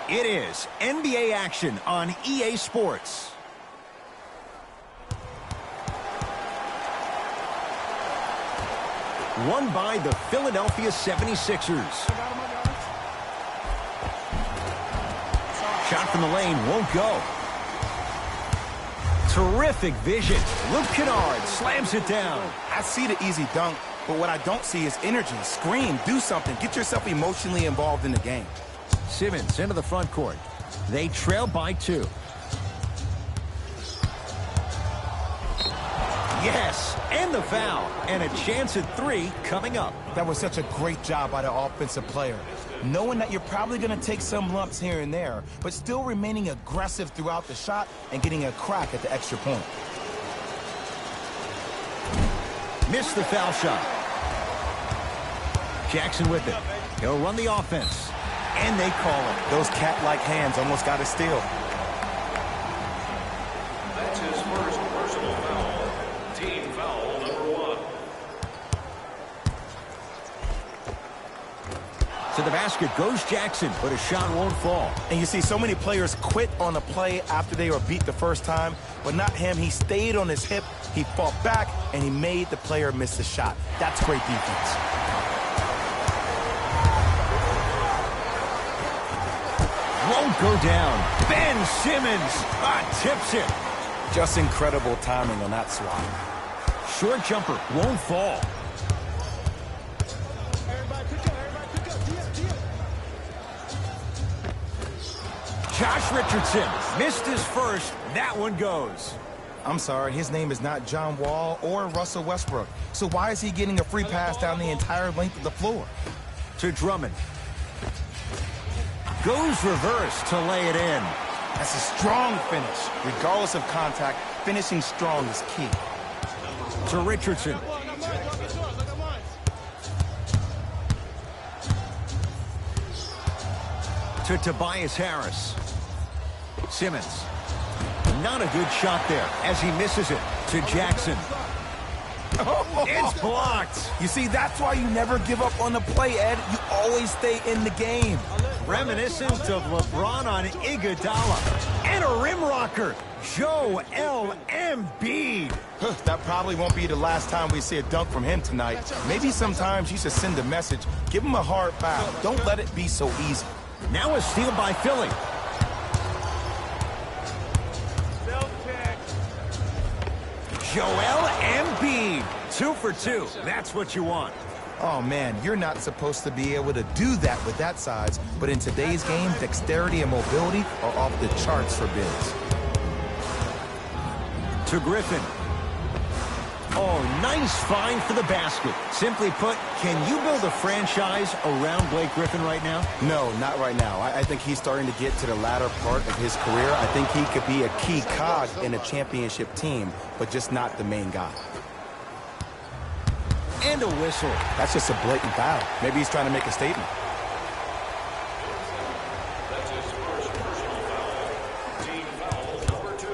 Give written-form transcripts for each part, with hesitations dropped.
It is NBA action on EA Sports. Won by the Philadelphia 76ers. Shot from the lane won't go. Terrific vision. Luke Kennard slams it down. I see the easy dunk, but what I don't see is energy. Scream, do something. Get yourself emotionally involved in the game. Simmons into the front court. They trail by 2. Yes, and the foul. And a chance at 3 coming up. That was such a great job by the offensive player. Knowing that you're probably going to take some lumps here and there, but still remaining aggressive throughout the shot and getting a crack at the extra point. Missed the foul shot. Jackson with it. He'll run the offense. And they call it. Those cat-like hands almost got a steal. That's his first personal foul. Team foul number 1. To the basket goes Jackson, but a shot won't fall. And you see so many players quit on a play after they were beat the first time, but not him. He stayed on his hip, he fought back, and he made the player miss the shot. That's great defense. Won't go down. Ben Simmons tips it. Just incredible timing on that swat. Short jumper won't fall. Josh Richardson missed his first. That one goes. I'm sorry, his name is not John Wall or Russell Westbrook. So why is he getting a free pass down the entire length of the floor? To Drummond. Goes reverse to lay it in. That's a strong finish. Regardless of contact, finishing strong is key. To Richardson. To Tobias Harris. Simmons. Not a good shot there as he misses it. To Jackson. It's blocked. You see, that's why you never give up on the play, Ed. You always stay in the game. Reminiscent of LeBron on Iguodala. And a rim rocker. Joel Embiid. That probably won't be the last time we see a dunk from him tonight. Maybe sometimes you should send a message. Give him a hard foul. Don't let it be so easy. Now a steal by Philly. Joel Embiid. 2 for 2. That's what you want. Oh, man, you're not supposed to be able to do that with that size. But in today's game, dexterity and mobility are off the charts for bigs. To Griffin. Oh, nice find for the basket. Simply put, can you build a franchise around Blake Griffin right now? No, not right now. I think he's starting to get to the latter part of his career. I think he could be a key cog in a championship team, but just not the main guy. And a whistle. That's just a blatant foul. Maybe he's trying to make a statement. That's his first personal foul. Team foul number 2.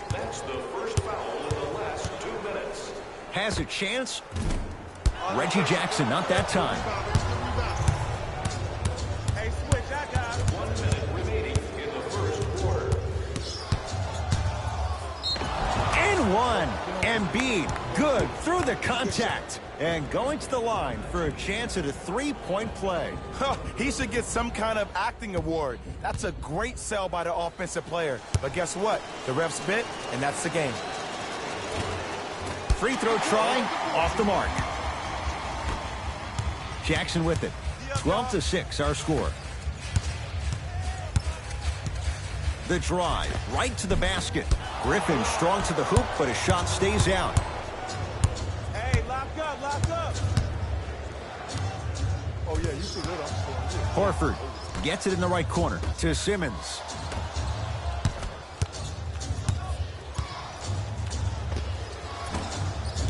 That's the first foul in the last 2 minutes. Has a chance. Reggie Jackson, not that time. Hey, switch, I got it. 1 minute remaining in the first quarter. And one. Embiid, good through the contact. And going to the line for a chance at a 3-point play. He should get some kind of acting award. That's a great sell by the offensive player. But guess what? The ref spit, and that's the game. Free throw try, off the mark. Jackson with it. 12-6, our score. The drive, right to the basket. Griffin strong to the hoop, but his shot stays out. Hey, lock up, lock up. Oh, yeah, you see that. I'm scoring. Horford gets it in the right corner to Simmons.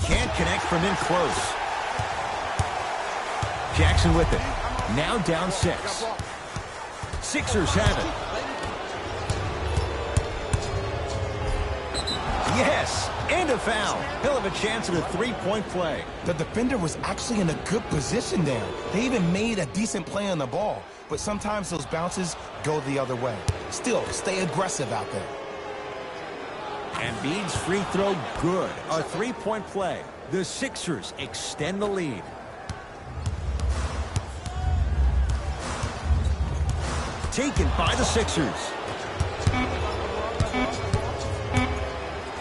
Can't connect from in close. Jackson with it. Now down 6. Sixers have it. Yes, And a foul. He'll have a chance at a three-point play. The defender was actually in a good position there. They even made a decent play on the ball, but sometimes those bounces go the other way. Still, stay aggressive out there. Embiid's free throw good. A three-point play. The Sixers extend the lead. Taken by the Sixers.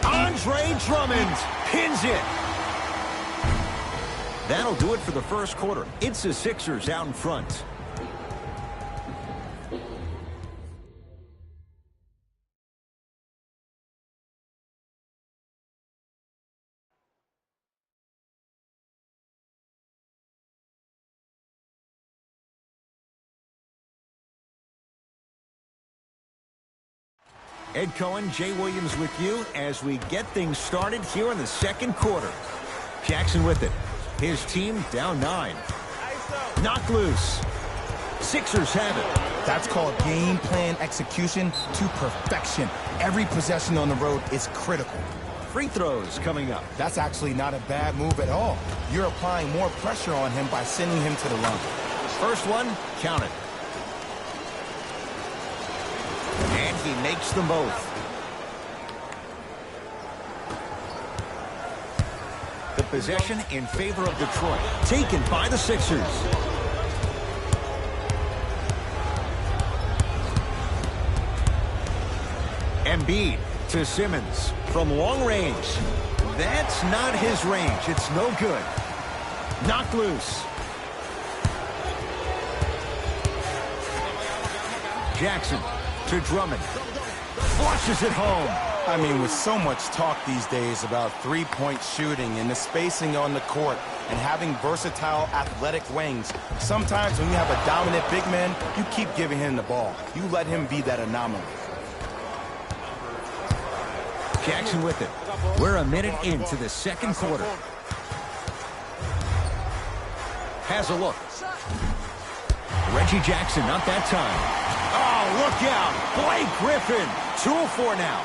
Andre Drummond pins it. That'll do it for the first quarter. It's the Sixers out in front. Ed Cohen, Jay Williams with you as we get things started here in the second quarter. Jackson with it. His team down 9. Knocked loose. Sixers have it. That's called game plan execution to perfection. Every possession on the road is critical. Free throws coming up. That's actually not a bad move at all. You're applying more pressure on him by sending him to the line. First one, count it. And he makes them both. The possession in favor of Detroit. Taken by the Sixers. Embiid to Simmons from long range. That's not his range. It's no good. Knocked loose. Jackson to Drummond. Flushes it home. I mean, with so much talk these days about three-point shooting and the spacing on the court and having versatile athletic wings, sometimes when you have a dominant big man, you keep giving him the ball. You let him be that anomaly. Jackson with it. We're a minute into the second quarter. Has a look. Reggie Jackson, not that time. Oh, look out. Blake Griffin. 2-4 now.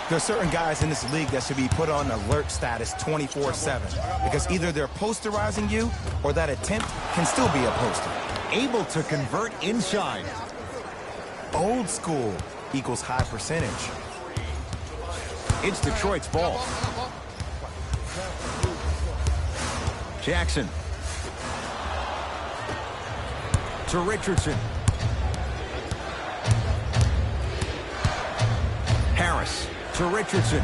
There are certain guys in this league that should be put on alert status 24/7 because either they're posterizing you or that attempt can still be a poster. Able to convert inside. Old school equals high percentage. It's Detroit's ball. Jackson. To Richardson. Harris to Richardson.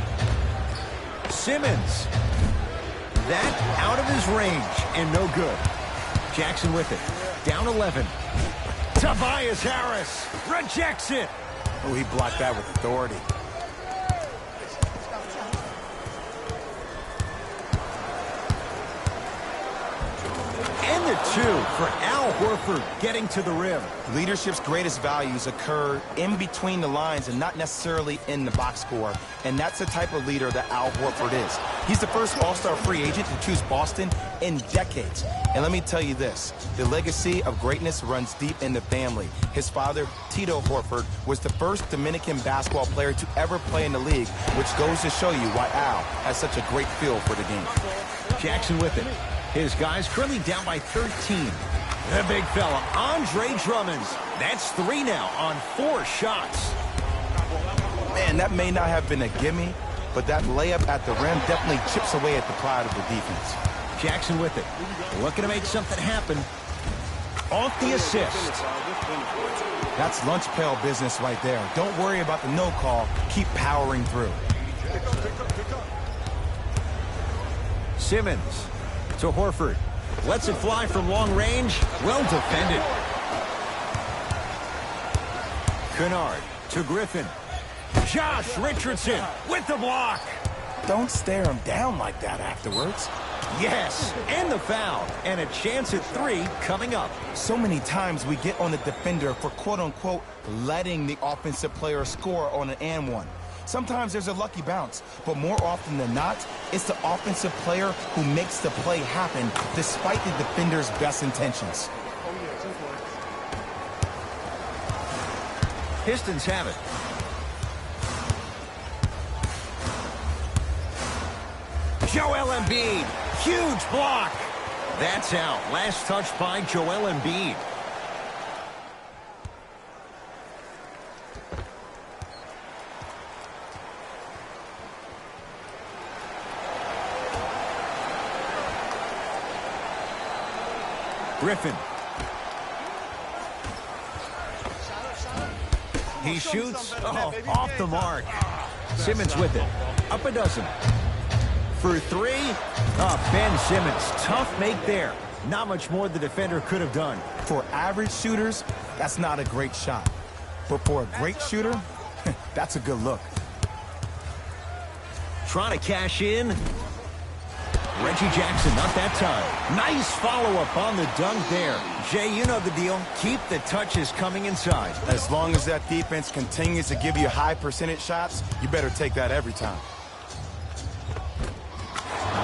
Simmons. That out of his range and no good. Jackson with it. Down 11. Tobias Harris rejects it. Oh, he blocked that with authority. And the 2 for Al Horford getting to the rim. Leadership's greatest values occur in between the lines and not necessarily in the box score. And that's the type of leader that Al Horford is. He's the first all-star free agent to choose Boston in decades. And let me tell you this, the legacy of greatness runs deep in the family. His father, Tito Horford, was the first Dominican basketball player to ever play in the league, which goes to show you why Al has such a great feel for the game. Jackson with it. His guys currently down by 13. The big fella, Andre Drummond. That's 3 now on 4 shots. Man, that may not have been a gimme, but that layup at the rim definitely chips away at the pride of the defense. Jackson with it. Looking to make something happen. Off the assist. That's lunch pail business right there. Don't worry about the no call. Keep powering through. Simmons to Horford. Lets it fly from long range. Well defended. Kennard to Griffin. Josh Richardson with the block. Don't stare him down like that afterwards. Yes, and the foul. And a chance at 3 coming up. So many times we get on the defender for quote-unquote letting the offensive player score on an and one. Sometimes there's a lucky bounce, but more often than not, it's the offensive player who makes the play happen despite the defender's best intentions. Pistons have it. Joel Embiid, huge block. That's out. Last touch by Joel Embiid. Griffin. He shoots. Oh, off the mark. Simmons with it. Up a dozen. For three. Oh, Ben Simmons. Tough make there. Not much more the defender could have done. For average shooters, that's not a great shot. But for a great shooter, that's a good look. Trying to cash in. Reggie Jackson, not that time. Nice follow-up on the dunk there. Jay, you know the deal. Keep the touches coming inside. As long as that defense continues to give you high percentage shots, you better take that every time.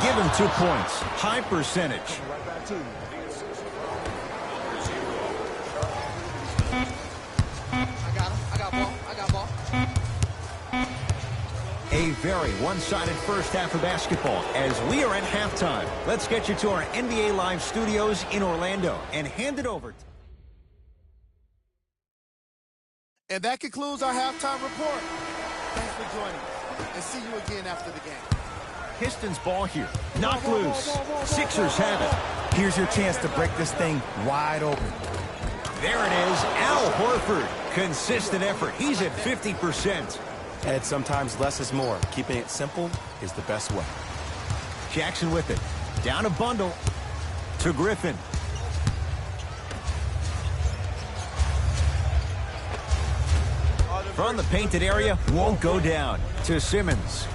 Give him 2 points. High percentage. Right back to you. I got him. I got ball. I got ball. A very one-sided first half of basketball as we are at halftime. Let's get you to our NBA Live studios in Orlando and hand it over. And that concludes our halftime report. Thanks for joining us, and see you again after the game. Pistons ball here. Knocked loose. Sixers have it. Here's your chance to break this thing wide open. There it is. Al Horford. Consistent effort. He's at 50%. And sometimes less is more. Keeping it simple is the best way. Jackson with it. Down a bundle to Griffin. From the painted area, won't go down. To Simmons.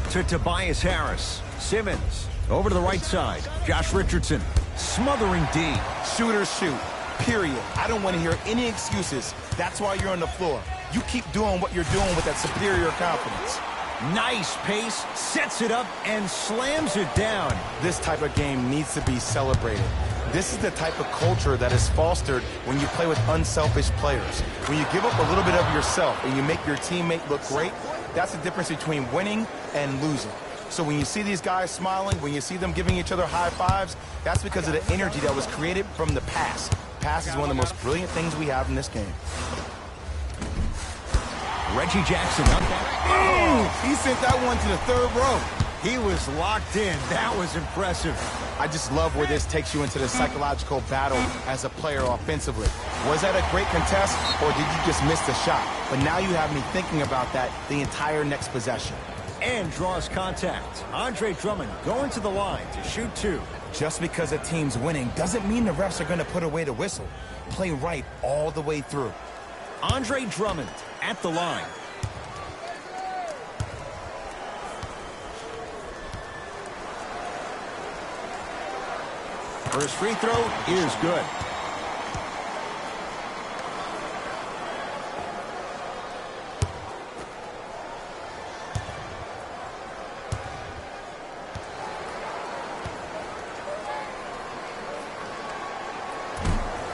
To Tobias Harris. Simmons over to the right side. Josh Richardson smothering D. Shooters shoot, period. I don't want to hear any excuses. That's why you're on the floor. You keep doing what you're doing with that superior confidence. Nice pace, sets it up, and slams it down. This type of game needs to be celebrated. This is the type of culture that is fostered when you play with unselfish players. When you give up a little bit of yourself and you make your teammate look great, that's the difference between winning and losing. So when you see these guys smiling, when you see them giving each other high fives, that's because of the energy that was created from the pass. Pass is one of the most brilliant things we have in this game. Reggie Jackson up there. He sent that one to the third row. He was locked in. That was impressive. I just love where this takes you into the psychological battle as a player offensively. Was that a great contest, or did you just miss the shot? But now you have me thinking about that the entire next possession. And draws contact. Andre Drummond going to the line to shoot two. Just because a team's winning doesn't mean the refs are going to put away the whistle. Play right all the way through. Andre Drummond at the line. First free throw is good.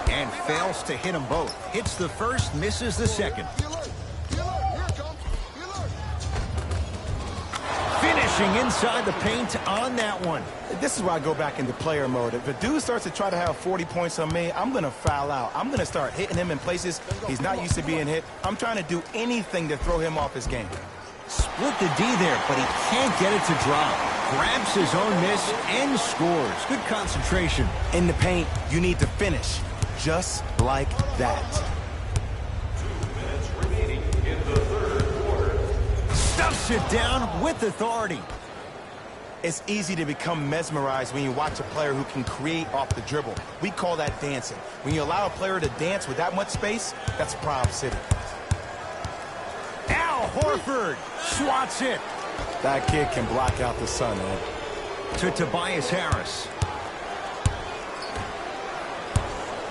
And fails to hit them both. Hits the first, misses the second. Finishing inside the paint on that one. This is where I go back into player mode. If a dude starts to try to have 40 points on me, I'm going to foul out. I'm going to start hitting him in places he's not used to being hit. I'm trying to do anything to throw him off his game. Split the D there, but he can't get it to drop. Grabs his own miss and scores. Good concentration. In the paint, you need to finish. Just like that. 2 minutes remaining in the third quarter. Stuffs it down with authority. It's easy to become mesmerized when you watch a player who can create off the dribble. We call that dancing. When you allow a player to dance with that much space, that's Proud City. Al Horford swats it. That kid can block out the sun, man. To Tobias Harris.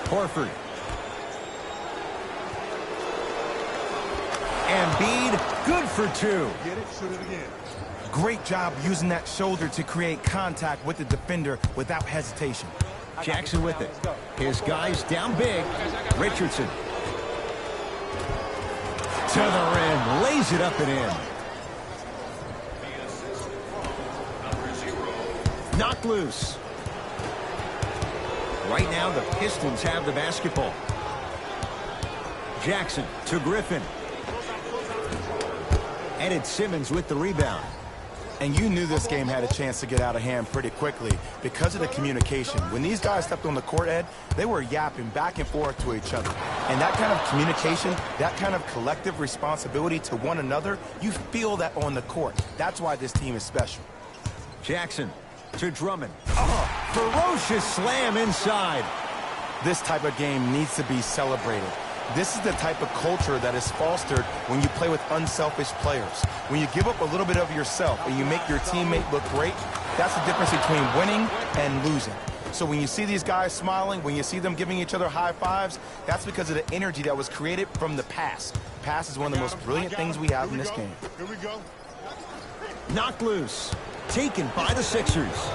Horford. Embiid, good for two. Get it, shoot it again. Great job using that shoulder to create contact with the defender without hesitation. Jackson with it. His guys down big. Richardson. To the rim, lays it up and in. Knocked loose. Right now, the Pistons have the basketball. Jackson to Griffin. And it's Simmons with the rebound. And you knew this game had a chance to get out of hand pretty quickly because of the communication. When these guys stepped on the court, Ed, they were yapping back and forth to each other. And that kind of communication, that kind of collective responsibility to one another, you feel that on the court. That's why this team is special. Jackson to Drummond. Oh, ferocious slam inside. This type of game needs to be celebrated. This is the type of culture that is fostered when you play with unselfish players. When you give up a little bit of yourself and you make your teammate look great, that's the difference between winning and losing. So when you see these guys smiling, when you see them giving each other high fives, that's because of the energy that was created from the pass. Pass is one of the most brilliant things we have in this game. Here we go. Knocked loose. Taken by the Sixers.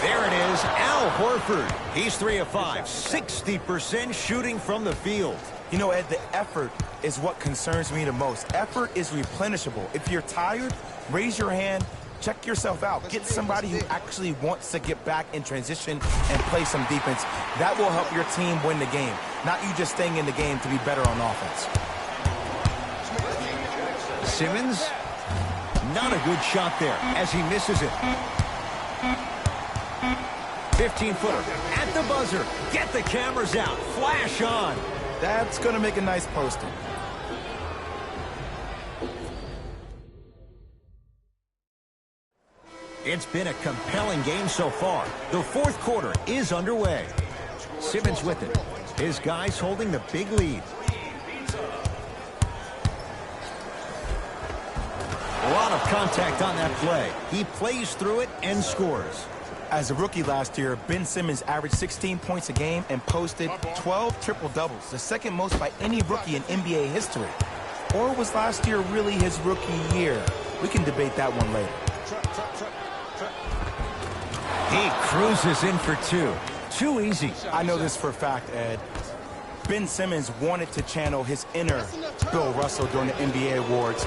There it is, Al Horford. He's 3 of 5, 60% shooting from the field. You know, Ed, the effort is what concerns me the most. Effort is replenishable. If you're tired, raise your hand, check yourself out. Get somebody who actually wants to get back in transition and play some defense. That will help your team win the game, not you just staying in the game to be better on offense. Simmons, not a good shot there as he misses it. 15-footer at the buzzer. Get the cameras out. Flash on. That's going to make a nice posting. It's been a compelling game so far. The fourth quarter is underway. Simmons with it. His guys holding the big lead. A lot of contact on that play. He plays through it and scores. As a rookie last year, Ben Simmons averaged 16 points a game and posted 12 triple-doubles, the second most by any rookie in NBA history. Or was last year really his rookie year? We can debate that one later. He cruises in for two. Too easy. I know this for a fact, Ed. Ben Simmons wanted to channel his inner Bill Russell during the NBA awards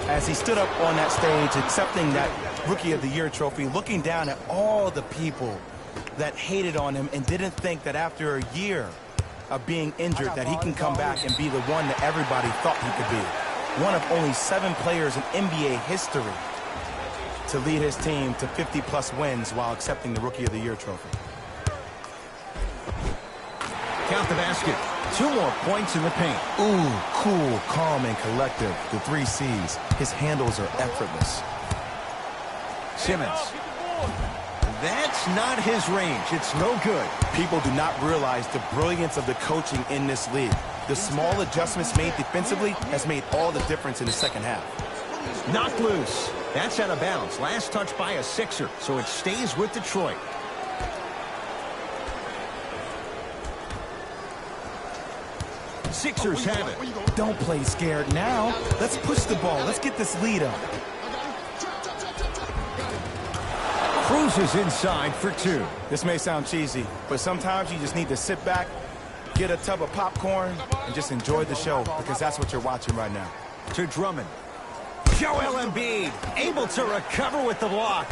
as he stood up on that stage accepting that Rookie of the Year trophy, looking down at all the people that hated on him and didn't think that after a year of being injured that he can come back and be the one that everybody thought he could be. One of only 7 players in NBA history to lead his team to 50-plus wins while accepting the Rookie of the Year trophy. Count the basket. 2 more points in the paint. Ooh, cool, calm, and collective. The 3 C's. His handles are effortless. Simmons. That's not his range. It's no good. People do not realize the brilliance of the coaching in this league. The small adjustments made defensively has made all the difference in the second half. Knocked loose. That's out of bounds. Last touch by a Sixer, so it stays with Detroit. Sixers have it. Don't play scared now. Let's push the ball. Let's get this lead up. Cruises inside for 2. This may sound cheesy, but sometimes you just need to sit back, get a tub of popcorn, and just enjoy the show, because that's what you're watching right now. To Drummond. Joel Embiid able to recover with the block.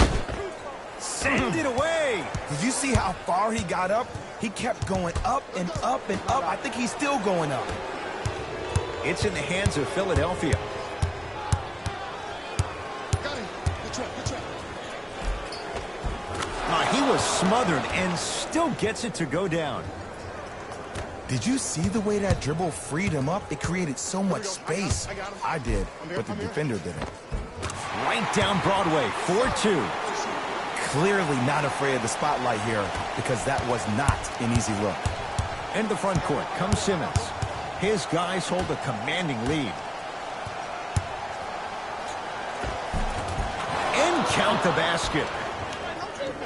Send it away. Did you see how far he got up? He kept going up and up and up. I think he's still going up. It's in the hands of Philadelphia. He was smothered and still gets it to go down. Did you see the way that dribble freed him up? It created so much space. I did, but the defender didn't. Right down Broadway, 4-2. Clearly not afraid of the spotlight here, because that was not an easy look. In the front court comes Simmons. His guys hold a commanding lead. And count the basket.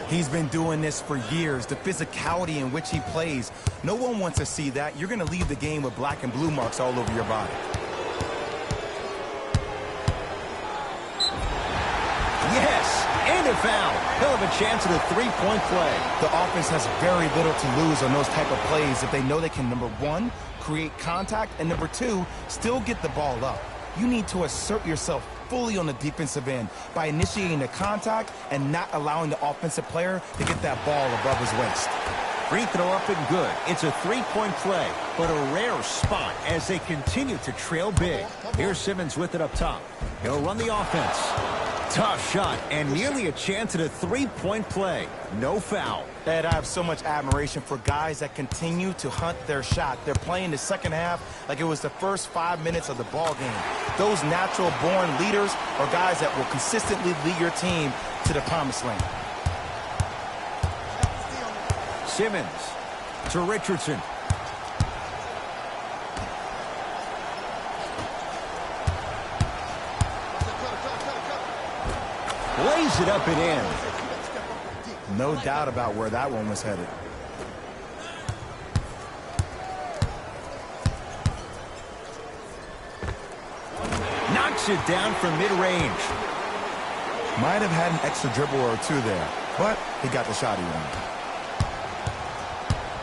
He's been doing this for years. The physicality in which he plays. No one wants to see that. You're going to leave the game with black and blue marks all over your body. Yes, and a foul. He'll have a chance at a three-point play. The offense has very little to lose on those type of plays if they know they can, number one, create contact, and number two, still get the ball up. You need to assert yourself fully on the defensive end by initiating the contact and not allowing the offensive player to get that ball above his waist. Free throw up and good. It's a three-point play, but a rare spot as they continue to trail big. Here's Simmons with it up top. He'll run the offense. Tough shot and nearly a chance at a three-point play. No foul. Ed, I have so much admiration for guys that continue to hunt their shot. They're playing the second half like it was the first 5 minutes of the ball game. Those natural-born leaders are guys that will consistently lead your team to the promised land. Simmons to Richardson. Lays it up and in. No doubt about where that one was headed. Knocks it down from mid-range. Might have had an extra dribble or two there, but he got the shot he wanted.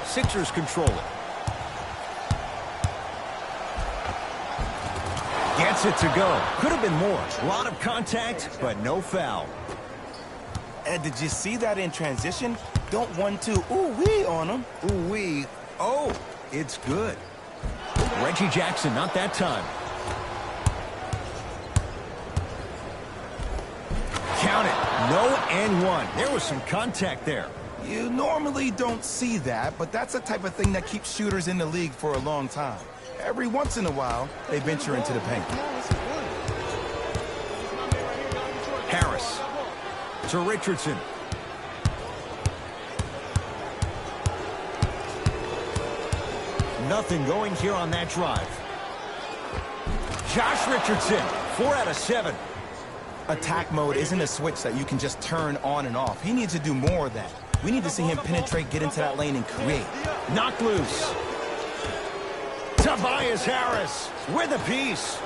Sixers control it. Gets it to go. Could have been more. A lot of contact, but no foul. Ed, did you see that in transition? Don't 1-2 ooh-wee on him. Ooh-wee. Oh, it's good. Reggie Jackson, not that time. Count it. No and one. There was some contact there. You normally don't see that, but that's the type of thing that keeps shooters in the league for a long time. Every once in a while, they venture into the paint. Harris to Richardson. Nothing going here on that drive. Josh Richardson, 4 out of 7. Attack mode isn't a switch that you can just turn on and off. He needs to do more of that. We need to see him penetrate, get into that lane, and create. Knocked loose. Tobias Harris with a piece.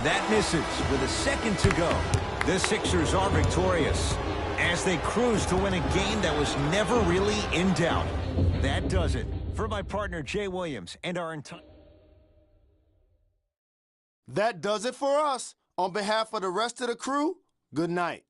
That misses with a second to go. The Sixers are victorious as they cruise to win a game that was never really in doubt. That does it for my partner Jay Williams and our entire... That does it for us. On behalf of the rest of the crew, good night.